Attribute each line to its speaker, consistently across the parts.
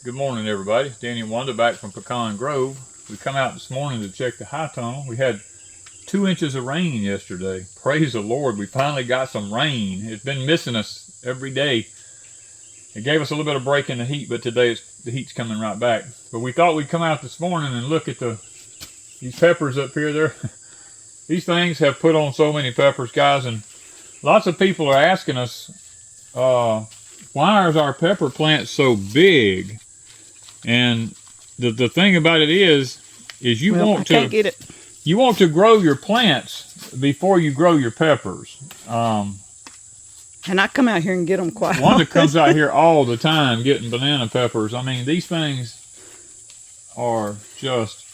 Speaker 1: Good morning, everybody. Danny and Wanda back from Pecan Grove. We come out this morning to check the high tunnel. We had 2 inches of rain yesterday. Praise the Lord, we finally got some rain. It's been missing us every day. It gave us a little bit of break in the heat, but today the heat's coming right back. But we thought we'd come out this morning and look at these peppers up here. These things have put on so many peppers, guys, and lots of people are asking us, why is our pepper plant so big? And the thing about it is you want to grow your plants before you grow your peppers.
Speaker 2: And I come out here and get them quite often.
Speaker 1: Wanda comes out here all the time getting banana peppers. I mean, these things are just...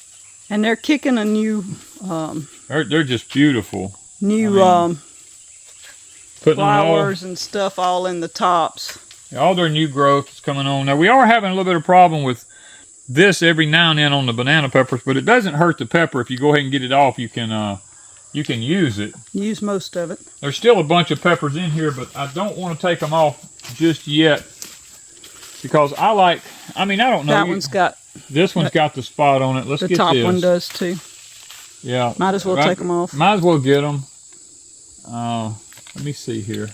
Speaker 2: And they're kicking a new...
Speaker 1: they're just beautiful.
Speaker 2: New flowers and stuff all in the tops.
Speaker 1: All their new growth is coming on. Now, we are having a little bit of problem with this every now and then on the banana peppers, but it doesn't hurt the pepper. If you go ahead and get it off, you can use it.
Speaker 2: Use most of it. There's
Speaker 1: still a bunch of peppers in here, but I don't want to take them off just yet because I don't know.
Speaker 2: That one's got...
Speaker 1: This one's got the spot on it. Let's get this.
Speaker 2: The top one does too.
Speaker 1: Yeah.
Speaker 2: Might as well take them off.
Speaker 1: Might as well get them. Let me see here.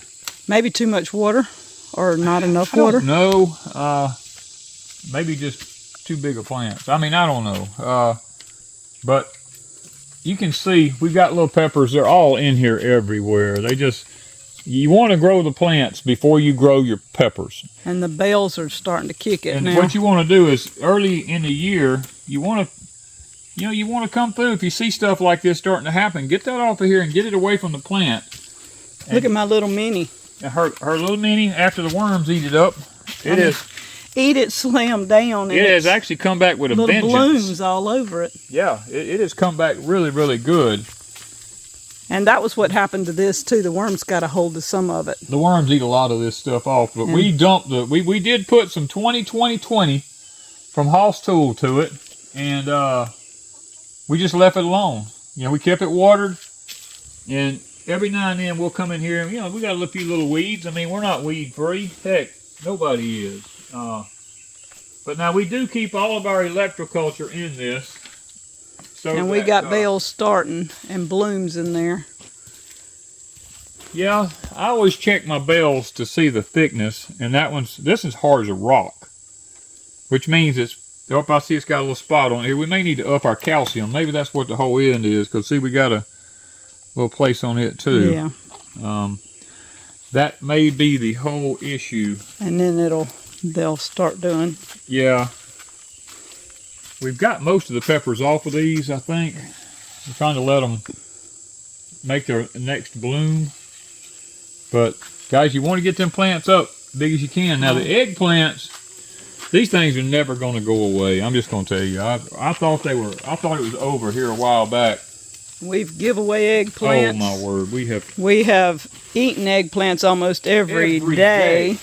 Speaker 2: Maybe too much water or not enough water?
Speaker 1: No. Maybe just too big a plant. I don't know. But you can see we've got little peppers. They're all in here everywhere. You want to grow the plants before you grow your peppers.
Speaker 2: And the bells are starting to kick it now.
Speaker 1: And what you want to do is early in the year, you want to come through. If you see stuff like this starting to happen, get that off of here and get it away from the plant.
Speaker 2: Look at my little mini.
Speaker 1: Her little mini, after the worms eat it up,
Speaker 2: eat it, slam down.
Speaker 1: It has actually come back with a vengeance.
Speaker 2: Little blooms all over it.
Speaker 1: Yeah, it has come back really, really good.
Speaker 2: And that was what happened to this too. The worms got a hold of some of it.
Speaker 1: The worms eat a lot of this stuff off, but we dumped we did put some 20-20-20 from Hoss Tool to it, and we just left it alone. We kept it watered, and every now and then we'll come in here and we got a few little weeds. We're not weed free. Heck, nobody is. But now we do keep all of our electroculture in this.
Speaker 2: And we got bells starting and blooms in there.
Speaker 1: Yeah, I always check my bells to see the thickness, and this is hard as a rock, which means I see it's got a little spot on here. We may need to up our calcium. Maybe that's what the whole end is, because see, we got a little place on it too.
Speaker 2: Yeah.
Speaker 1: That may be the whole issue.
Speaker 2: And then they'll start doing.
Speaker 1: Yeah. We've got most of the peppers off of these, I think. We're trying to let them make their next bloom. But, guys, you want to get them plants up big as you can. Now, the eggplants, these things are never going to go away. I'm just going to tell you. I thought it was over here a while back.
Speaker 2: We've give away eggplants.
Speaker 1: Oh, my word.
Speaker 2: We have eaten eggplants almost every day.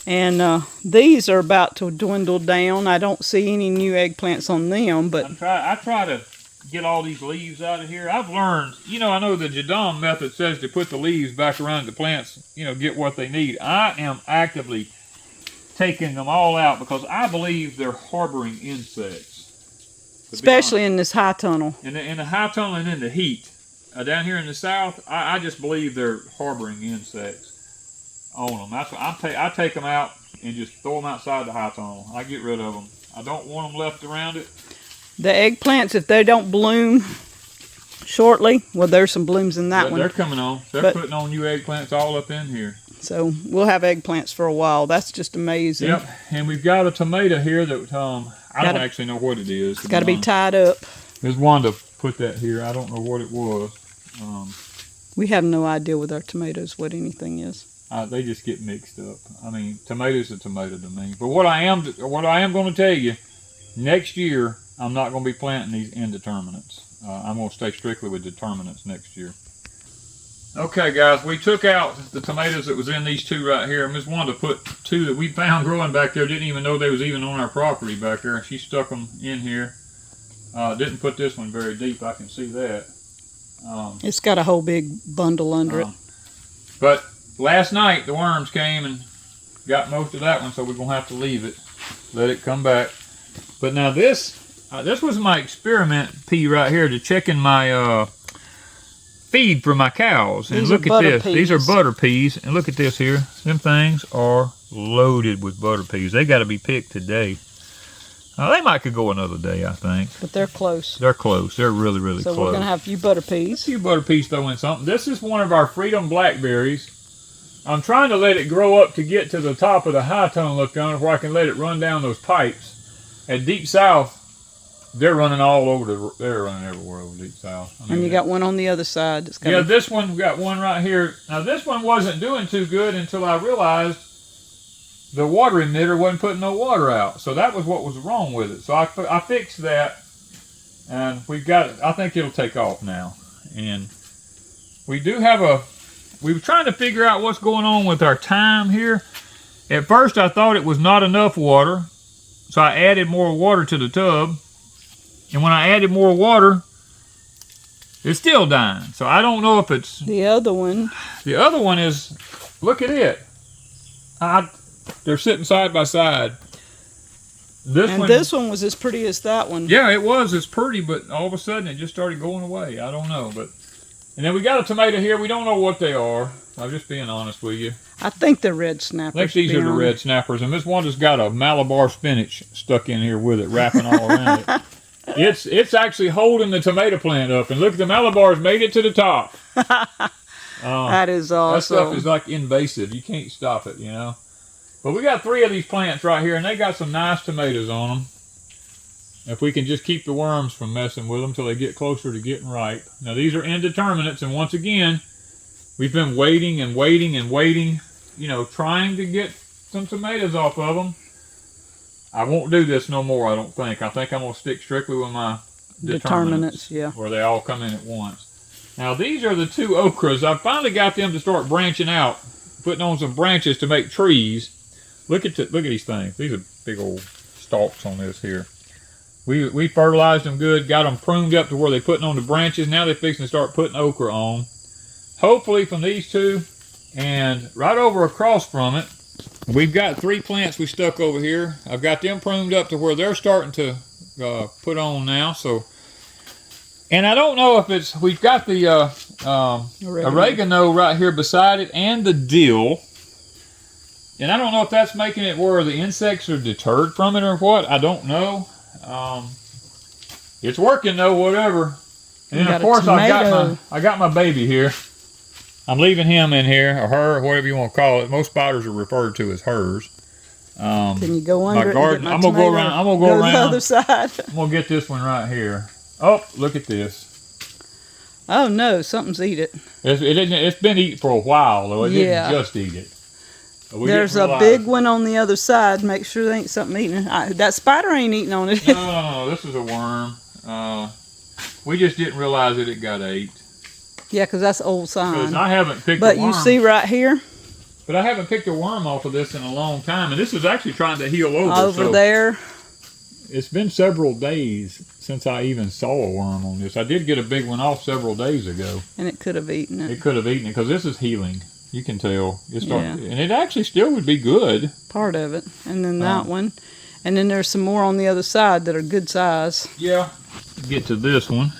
Speaker 2: And these are about to dwindle down. I don't see any new eggplants on them, but
Speaker 1: I try to get all these leaves out of here. I've learned, I know the Jadam method says to put the leaves back around the plants, get what they need. I am actively taking them all out because I believe they're harboring insects.
Speaker 2: Especially in this high tunnel.
Speaker 1: In the high tunnel and in the heat. Down here in the south, I just believe they're harboring insects on them. That's why I take them out and just throw them outside the high tunnel. I get rid of them. I don't want them left around it.
Speaker 2: The eggplants, if they don't bloom shortly, well, there's some blooms in that one.
Speaker 1: They're coming on. They're putting on new eggplants all up in here.
Speaker 2: So we'll have eggplants for a while. That's just amazing.
Speaker 1: Yep, and we've got a tomato here that I don't actually know what it is.
Speaker 2: It's got to be tied up.
Speaker 1: Ms. Wanda put that here. I don't know what it was.
Speaker 2: We have no idea with our tomatoes what anything is.
Speaker 1: They just get mixed up. Tomato's a tomato to me. But what I am going to tell you, next year I'm not going to be planting these indeterminates. I'm going to stay strictly with determinants next year. Okay, guys, we took out the tomatoes that was in these two right here. Ms. Wanda put two that we found growing back there. Didn't even know they was even on our property back there. She stuck them in here. Didn't put this one very deep. I can see that.
Speaker 2: It's got a whole big bundle under it.
Speaker 1: But last night the worms came and got most of that one, so we're going to have to leave it. let it come back. But now this was my experiment pea right here to checking my feed for my cows. And look at this. These are butter peas. And look at this here. Them things are loaded with butter peas. They got to be picked today. They might could go another day, I think.
Speaker 2: But they're close.
Speaker 1: They're close. They're really, really close.
Speaker 2: So we're going to have a few butter peas.
Speaker 1: A few butter peas throw in something. This is one of our Freedom Blackberries. I'm trying to let it grow up to get to the top of the high tone look on it where I can let it run down those pipes. At Deep South, they're running all over they're running everywhere over Deep South.
Speaker 2: And you got one on the other side. That's
Speaker 1: yeah, this one, we got one right here. Now this one wasn't doing too good until I realized the water emitter wasn't putting no water out. So that was what was wrong with it. So I fixed that, and we've got it. I think it'll take off now. And we do have we were trying to figure out what's going on with our thyme here. At first I thought it was not enough water, so I added more water to the tub. And when I added more water, it's still dying. So I don't know if it's...
Speaker 2: The other one.
Speaker 1: The other one is, look at it. They're sitting side by side. This
Speaker 2: one was as pretty as that one.
Speaker 1: Yeah, it was as pretty, but all of a sudden it just started going away. I don't know. And then we got a tomato here. We don't know what they are. I'm just being honest with you.
Speaker 2: I think they're red snappers.
Speaker 1: I think these are the red snappers. And Miss Wanda's got a Malabar spinach stuck in here with it, wrapping all around it. It's actually holding the tomato plant up. And look, the Malabar's made it to the top.
Speaker 2: That is awesome.
Speaker 1: That stuff is like invasive. You can't stop it, you know. But we got 3 of these plants right here, and they got some nice tomatoes on them. If we can just keep the worms from messing with them till they get closer to getting ripe. Now, these are indeterminates, and once again, we've been waiting and waiting and waiting, you know, trying to get some tomatoes off of them. I won't do this no more, I don't think. I think I'm going to stick strictly with my determinants,
Speaker 2: yeah,
Speaker 1: where they all come in at once. Now, these are the 2 okras. I finally got them to start branching out, putting on some branches to make trees. Look at these things. These are big old stalks on this here. We fertilized them good, got them pruned up to where they're putting on the branches. Now they're fixing to start putting okra on. Hopefully from these 2, and right over across from it, we've got 3 plants we stuck over here. I've got them pruned up to where they're starting to put on now. So, and I don't know if it's, we've got the oregano right here beside it and the dill. And I don't know if that's making it where the insects are deterred from it or what. I don't know. It's working though, whatever. And then of course I got my baby here. I'm leaving him in here, or her, or whatever you want to call it. Most spiders are referred to as hers.
Speaker 2: Can you go under
Speaker 1: my garden? I'm gonna go around. I'm gonna go around
Speaker 2: the other side.
Speaker 1: I'm gonna get this one right here. Oh, look at this.
Speaker 2: Oh no, something's eat it.
Speaker 1: It's been eaten for a while though. It didn't just eat it.
Speaker 2: There's a big one on the other side. Make sure there ain't something eating it. That spider ain't eating on it.
Speaker 1: No, this is a worm. We just didn't realize that it got ate.
Speaker 2: Yeah, because that's old sign.
Speaker 1: I haven't picked a worm.
Speaker 2: But you see right here?
Speaker 1: But I haven't picked a worm off of this in a long time. And this is actually trying to heal over.
Speaker 2: Over there.
Speaker 1: It's been several days since I even saw a worm on this. I did get a big one off several days ago.
Speaker 2: And it could have eaten it.
Speaker 1: It could have eaten it because this is healing. You can tell. And it actually still would be good.
Speaker 2: Part of it. And then that one. And then there's some more on the other side that are good size.
Speaker 1: Yeah. Get to this one.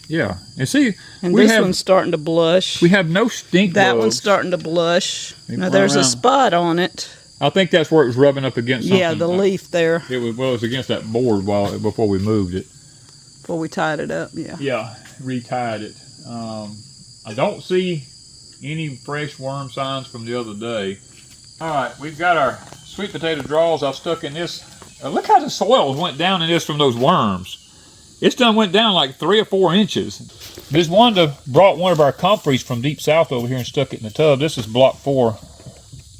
Speaker 1: Yeah. And see.
Speaker 2: And this one's starting to blush.
Speaker 1: We have no stink bugs.
Speaker 2: That one's starting to blush. Now there's a spot on it.
Speaker 1: I think that's where it was rubbing up against something.
Speaker 2: Yeah, the leaf there.
Speaker 1: It was against that board before we moved it.
Speaker 2: Before we tied it up, yeah.
Speaker 1: Yeah, retied it. I don't see any fresh worm signs from the other day. All right, we've got our sweet potato draws. I've stuck in this. Look how the soil went down in this from those worms. It's done went down like 3 or 4 inches. Miss Wanda brought one of our Comfreys from Deep South over here and stuck it in the tub. This is block 4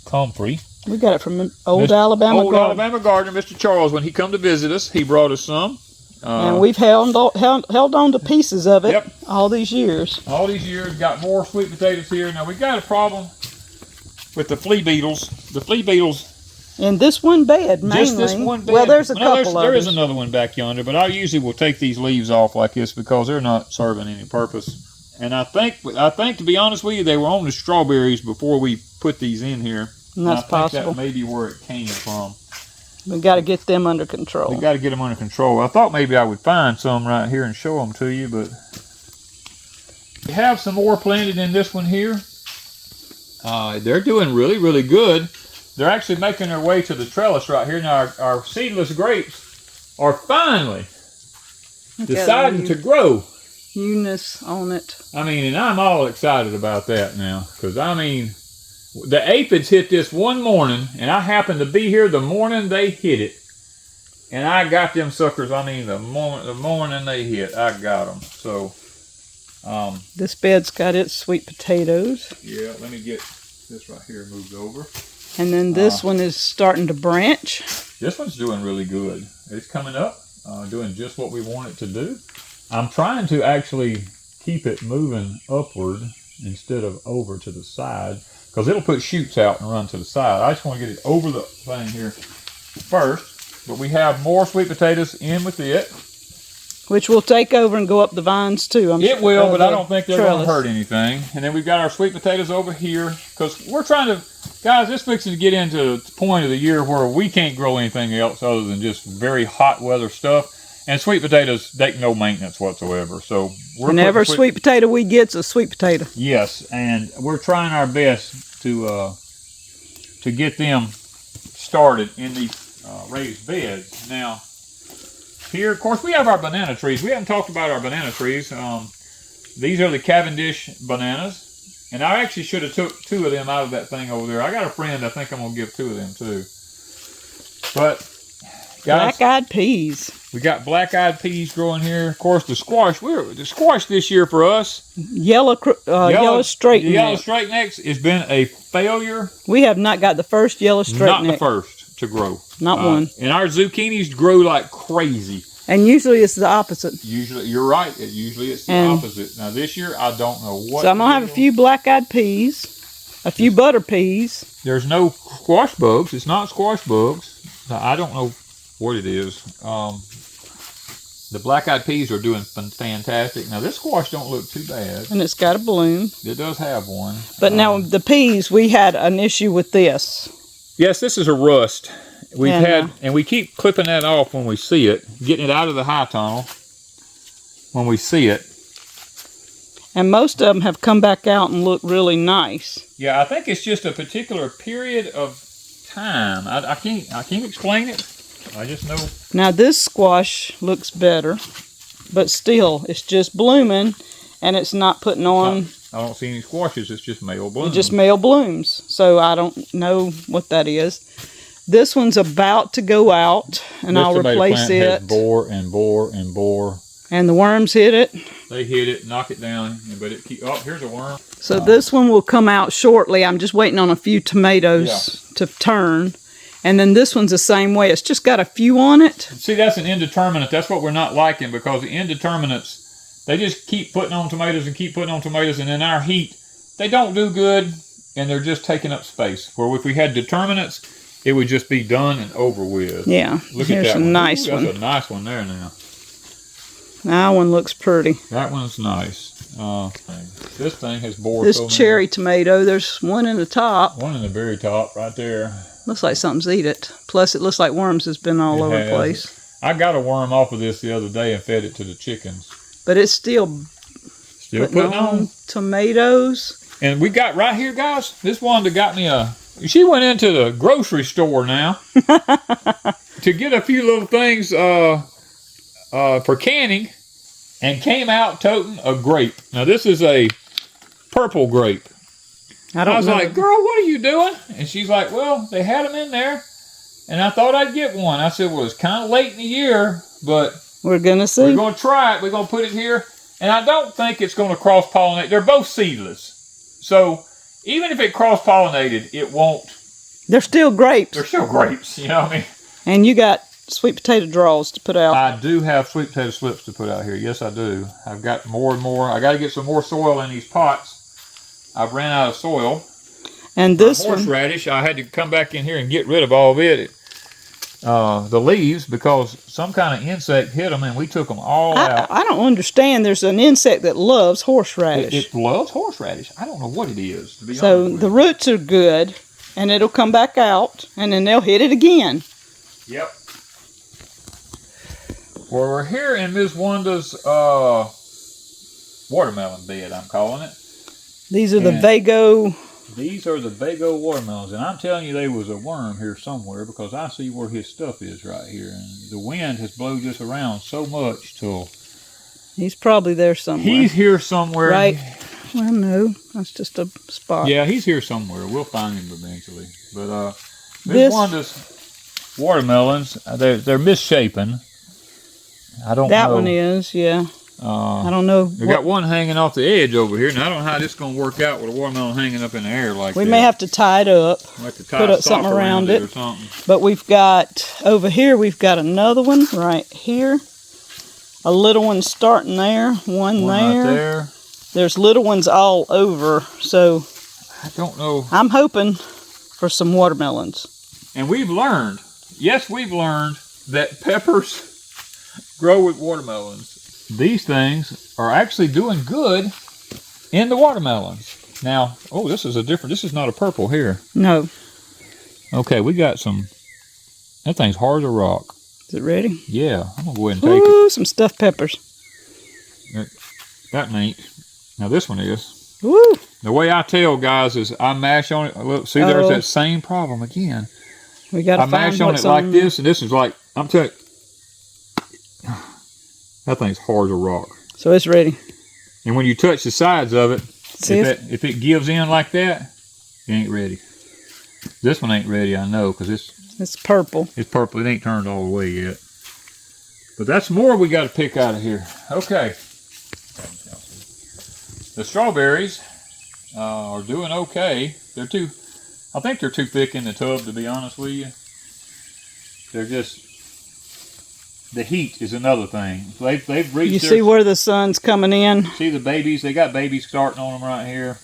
Speaker 1: Comfrey.
Speaker 2: We got it from an old Alabama
Speaker 1: gardener, Mr. Charles. When he come to visit us, he brought us some.
Speaker 2: And we've held on to pieces of it all these years.
Speaker 1: All these years, got more sweet potatoes here. Now, we got a problem with the flea beetles. The flea beetles.
Speaker 2: In this one bed, mainly.
Speaker 1: Just this one bed.
Speaker 2: Well, there's a couple
Speaker 1: There is another one back yonder, but I usually will take these leaves off like this because they're not serving any purpose. And I think to be honest with you, they were on the strawberries before we put these in here.
Speaker 2: And that's
Speaker 1: I
Speaker 2: possible.
Speaker 1: think that may be where it came from.
Speaker 2: We got to get them under control.
Speaker 1: We got to get them under control. I thought maybe I would find some right here and show them to you, but we have some more planted in this one here. They're doing really, really good. They're actually making their way to the trellis right here. Now, our seedless grapes are finally deciding to grow.
Speaker 2: Newness on it.
Speaker 1: I mean, and I'm all excited about that now. Because, I mean, the aphids hit this one morning, and I happened to be here the morning they hit it. And I got them suckers, I mean, the morning they hit, I got them. So,
Speaker 2: this bed's got its sweet potatoes.
Speaker 1: yeah, let me get this right here moved over.
Speaker 2: And then this one is starting to branch.
Speaker 1: This one's doing really good. It's coming up, doing just what we want it to do. I'm trying to actually keep it moving upward instead of over to the side, because it'll put shoots out and run to the side. I just want to get it over the thing here first, but we have more sweet potatoes in with it.
Speaker 2: Which will take over and go up the vines too.
Speaker 1: It will, but I don't think they're going to hurt anything. And then we've got our sweet potatoes over here, because we're trying to, guys, this fixing to get into the point of the year where we can't grow anything else other than just very hot weather stuff. And sweet potatoes take no maintenance whatsoever. So
Speaker 2: and every sweet potato we get's a sweet potato.
Speaker 1: Yes, and we're trying our best to get them started in these raised beds. Now, here, of course, we have our banana trees. We haven't talked about our banana trees. These are the Cavendish bananas. And I actually should have took 2 of them out of that thing over there. I got a friend I think I'm going to give 2 of them too. But, guys,
Speaker 2: black-eyed peas.
Speaker 1: We got black-eyed peas growing here. Of course, the squash. The squash this year for us.
Speaker 2: Yellow straight neck.
Speaker 1: Yellow straight necks has been a failure.
Speaker 2: We have not got the first yellow straight neck.
Speaker 1: Not the first to grow.
Speaker 2: Not one.
Speaker 1: And our zucchinis grow like crazy.
Speaker 2: And usually it's the opposite.
Speaker 1: Usually, you're right. Usually it's the opposite. Now this year, I don't know what.
Speaker 2: So I'm gonna have a few black-eyed peas, a few butter peas.
Speaker 1: There's no squash bugs. It's not squash bugs. I don't know what it is. The black-eyed peas are doing fantastic. Now, this squash don't look too bad.
Speaker 2: And it's got a bloom.
Speaker 1: It does have one.
Speaker 2: But now, the peas, we had an issue with this.
Speaker 1: Yes, this is a rust. And we keep clipping that off when we see it, getting it out of the high tunnel when we see it.
Speaker 2: And most of them have come back out and look really nice.
Speaker 1: Yeah, I think it's just a particular period of time. I can't explain it. I just know.
Speaker 2: Now this squash looks better, but still, it's just blooming, and it's not putting on.
Speaker 1: I don't see any squashes. It's just male blooms.
Speaker 2: Just male blooms. So I don't know what that is. This one's about to go out, and I'll replace it.
Speaker 1: Has bore and bore and bore.
Speaker 2: And the worms hit it.
Speaker 1: They hit it, knock it down, but it keep. Oh, here's a worm.
Speaker 2: So this one will come out shortly. I'm just waiting on a few tomatoes to turn. And then this one's the same way. It's just got a few on it.
Speaker 1: See, that's an indeterminate. That's what we're not liking, because the indeterminates, they just keep putting on tomatoes and keep putting on tomatoes. And in our heat, they don't do good, and they're just taking up space. Where if we had determinates, it would just be done and over with.
Speaker 2: Yeah,
Speaker 1: look at that
Speaker 2: a nice one.
Speaker 1: That's a nice one there now.
Speaker 2: That one looks pretty.
Speaker 1: That one's nice. This thing has bored.
Speaker 2: This cherry tomato, there's one in the top.
Speaker 1: One in the very top, right there.
Speaker 2: Looks like something's eat it. Plus, it looks like worms has been all over the place.
Speaker 1: I got a worm off of this the other day and fed it to the chickens.
Speaker 2: But it's still putting on tomatoes.
Speaker 1: And we got right here, guys. This Wanda got me she went into the grocery store now to get a few little things for canning, and came out toting a grape. Now, this is a purple grape. I was like, girl, what are you doing? And she's like, well, they had them in there, and I thought I'd get one. I said, well, it's kind of late in the year, but
Speaker 2: we're going to see.
Speaker 1: We're going to try it. We're going to put it here, and I don't think it's going to cross-pollinate. They're both seedless. So even if it cross-pollinated, it won't.
Speaker 2: They're still grapes.
Speaker 1: They're still grapes, you know what I mean?
Speaker 2: And you got sweet potato draws to put out.
Speaker 1: I do have sweet potato slips to put out here. Yes, I do. I've got more and more. I got to get some more soil in these pots. I've ran out of soil.
Speaker 2: And this
Speaker 1: horseradish, I had to come back in here and get rid of all of it. The leaves, because some kind of insect hit them, and we took them all out.
Speaker 2: I don't understand. There's an insect that loves horseradish.
Speaker 1: It loves horseradish. I don't know what it is, to be honest
Speaker 2: So
Speaker 1: with
Speaker 2: the
Speaker 1: you.
Speaker 2: roots are good. and it'll come back out, and then they'll hit it again.
Speaker 1: Yep. Well, we're here in Miss Wanda's watermelon bed, I'm calling it.
Speaker 2: These are the Vego.
Speaker 1: These are the Vego watermelons, and I'm telling you, there was a worm here somewhere because I see where his stuff is right here, and the wind has blown this around so much till
Speaker 2: He's probably there somewhere.
Speaker 1: he's here somewhere.
Speaker 2: Right. Well, no, that's just a spot.
Speaker 1: Yeah, he's here somewhere. We'll find him eventually. But Miss Wanda's watermelons, they're misshapen. I don't know.
Speaker 2: That one is, yeah. I don't know.
Speaker 1: We got one hanging off the edge over here. Now I don't know how this is going to work out with a watermelon hanging up in the air like that.
Speaker 2: We may have to tie it up.
Speaker 1: We'll have to tie
Speaker 2: put
Speaker 1: a
Speaker 2: up something
Speaker 1: sock
Speaker 2: around it.
Speaker 1: or something.
Speaker 2: But we've got, over here, we've got another one right here. A little one starting there. One there.
Speaker 1: Right there.
Speaker 2: There's little ones all over. So
Speaker 1: I don't know.
Speaker 2: I'm hoping for some watermelons.
Speaker 1: And we've learned, yes, we've learned that peppers grow with watermelons. These things are actually doing good in the watermelons. Now, oh, this is not a purple here.
Speaker 2: No.
Speaker 1: Okay, we got some, that thing's hard as a rock.
Speaker 2: Is it ready?
Speaker 1: Yeah, I'm going to go ahead and take
Speaker 2: Ooh, some stuffed peppers.
Speaker 1: That ain't. Now this one is.
Speaker 2: Woo!
Speaker 1: The way I tell guys is I mash on it. Look, see, there's that same problem again.
Speaker 2: We got to
Speaker 1: I mash on it like this, and this is like, I'm telling you, that thing's hard as a rock.
Speaker 2: So it's ready.
Speaker 1: And when you touch the sides of it,
Speaker 2: See
Speaker 1: if it gives in like that, it ain't ready. This one ain't ready, I know, because
Speaker 2: it's purple.
Speaker 1: It's purple. It ain't turned all the way yet. But that's more we got to pick out of here. Okay. The strawberries are doing okay. I think they're too thick in the tub, to be honest with you. They're just, the heat is another thing. They've reached.
Speaker 2: You see where the sun's coming in?
Speaker 1: See the babies? They got babies starting on them right here.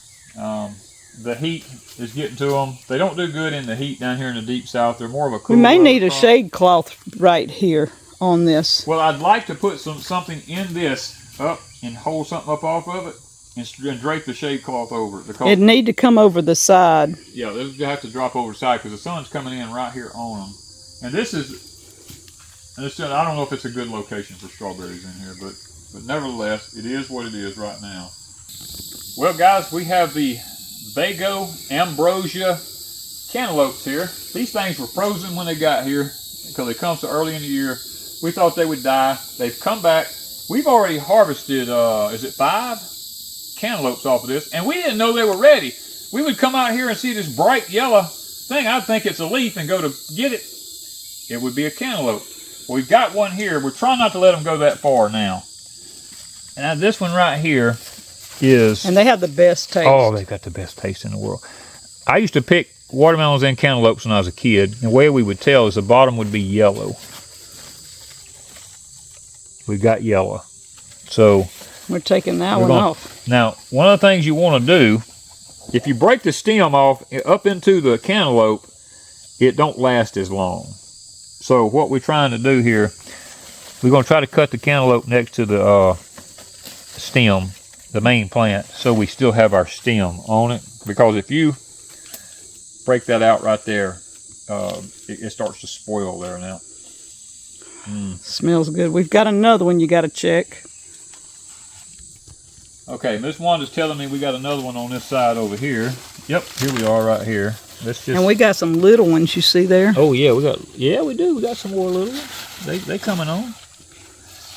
Speaker 1: The heat is getting to them. They don't do good in the heat down here in the deep south. They're more of a cool.
Speaker 2: We may need a shade cloth right here on this.
Speaker 1: Well, I'd like to put something in this up and hold something up off of it and drape the shade cloth over it.
Speaker 2: It need to come over the side.
Speaker 1: Yeah, they'll have to drop over the side because the sun's coming in right here on them. And this is. I don't know if it's a good location for strawberries in here, but nevertheless, it is what it is right now. Well, guys, we have the Vego Ambrosia cantaloupes here. These things were frozen when they got here because they come so early in the year. We thought they would die. They've come back. We've already harvested, is it 5 cantaloupes off of this, and we didn't know they were ready. We would come out here and see this bright yellow thing. I'd think it's a leaf and go to get it. It would be a cantaloupe. We've got one here. We're trying not to let them go that far now. And this one right here is...
Speaker 2: And they have the best taste.
Speaker 1: Oh, they've got the best taste in the world. I used to pick watermelons and cantaloupes when I was a kid. The way we would tell is the bottom would be yellow. We've got yellow. So...
Speaker 2: We're taking that one off.
Speaker 1: Now, one of the things you want to do, if you break the stem off up into the cantaloupe, it don't last as long. So what we're trying to do here, we're going to try to cut the cantaloupe next to the stem, the main plant, so we still have our stem on it. Because if you break that out right there, it starts to spoil there now.
Speaker 2: Smells good. We've got another one you got to check.
Speaker 1: Okay, Miss Wanda's telling me we got another one on this side over here. Yep, here we are right here.
Speaker 2: And we got some little ones, you see there?
Speaker 1: Oh yeah, we do. We got some more little ones. They coming on.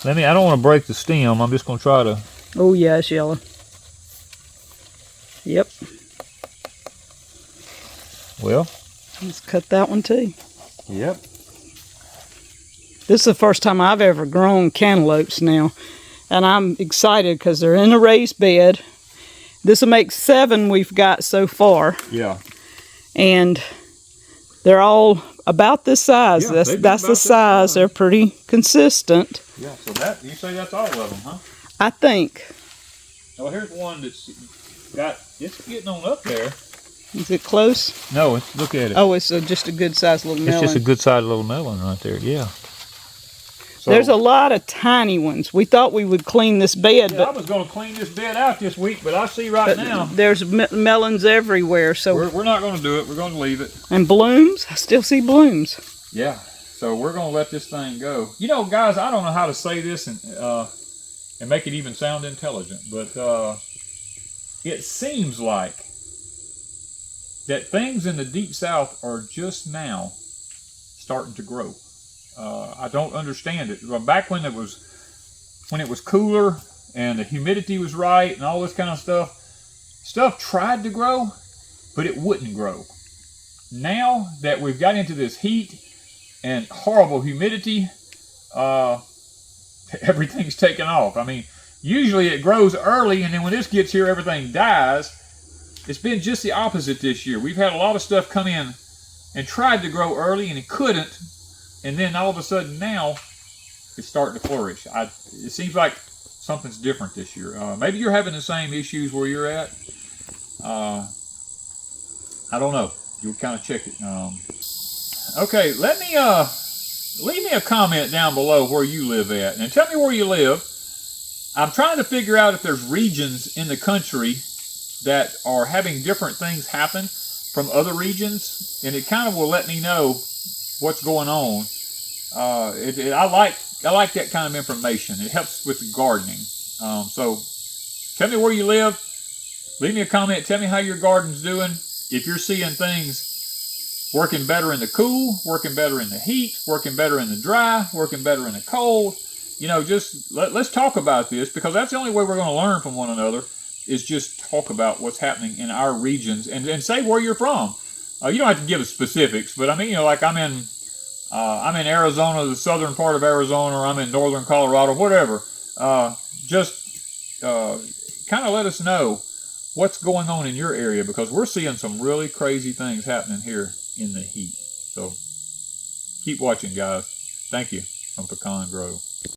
Speaker 1: I don't want to break the stem. I'm just gonna try to.
Speaker 2: Oh yeah, it's yellow. Yep.
Speaker 1: Well,
Speaker 2: let's cut that one too.
Speaker 1: Yep.
Speaker 2: This is the first time I've ever grown cantaloupes now. And I'm excited because they're in a raised bed. This will make 7 we've got so far.
Speaker 1: Yeah.
Speaker 2: And they're all about this size.
Speaker 1: Yeah,
Speaker 2: that's the size. They're pretty consistent.
Speaker 1: Yeah, so you say that's all of them, huh?
Speaker 2: I think.
Speaker 1: Oh, here's one that's it's getting on up there.
Speaker 2: Is it close?
Speaker 1: No, look at it.
Speaker 2: Oh, it's just a good sized little melon.
Speaker 1: It's just a good sized little melon right there, yeah. So,
Speaker 2: there's a lot of tiny ones. We thought we would clean this bed,
Speaker 1: yeah,
Speaker 2: but
Speaker 1: I was going to clean this bed out this week, but I see right now
Speaker 2: there's melons everywhere. So
Speaker 1: we're not going to do it. We're going to leave it.
Speaker 2: and blooms. I still see blooms.
Speaker 1: Yeah. So we're going to let this thing go. You know, guys, I don't know how to say this and make it even sound intelligent, but it seems like that things in the Deep South are just now starting to grow. I don't understand it. Well, back when it was cooler and the humidity was right and all this kind of stuff tried to grow, but it wouldn't grow. Now that we've got into this heat and horrible humidity, everything's taken off. I mean, usually it grows early, and then when this gets here, everything dies. It's been just the opposite this year. We've had a lot of stuff come in and tried to grow early, and it couldn't. And then all of a sudden now, it's starting to flourish. It seems like something's different this year. Maybe you're having the same issues where you're at. I don't know. You'll kind of check it. Okay, leave me a comment down below where you live at, and tell me where you live. I'm trying to figure out if there's regions in the country that are having different things happen from other regions, and it kind of will let me know what's going on. I like that kind of information. It helps with the gardening. So tell me where you live. Leave me a comment. Tell me how your garden's doing. If you're seeing things working better in the cool, working better in the heat, working better in the dry, working better in the cold, you know, just let's talk about this, because that's the only way we're going to learn from one another, is just talk about what's happening in our regions and say where you're from. You don't have to give us specifics, but I mean, you know, like I'm in Arizona, the southern part of Arizona, or I'm in northern Colorado, whatever. Just kind of let us know what's going on in your area, because we're seeing some really crazy things happening here in the heat. So keep watching, guys. Thank you from Pecan Grove.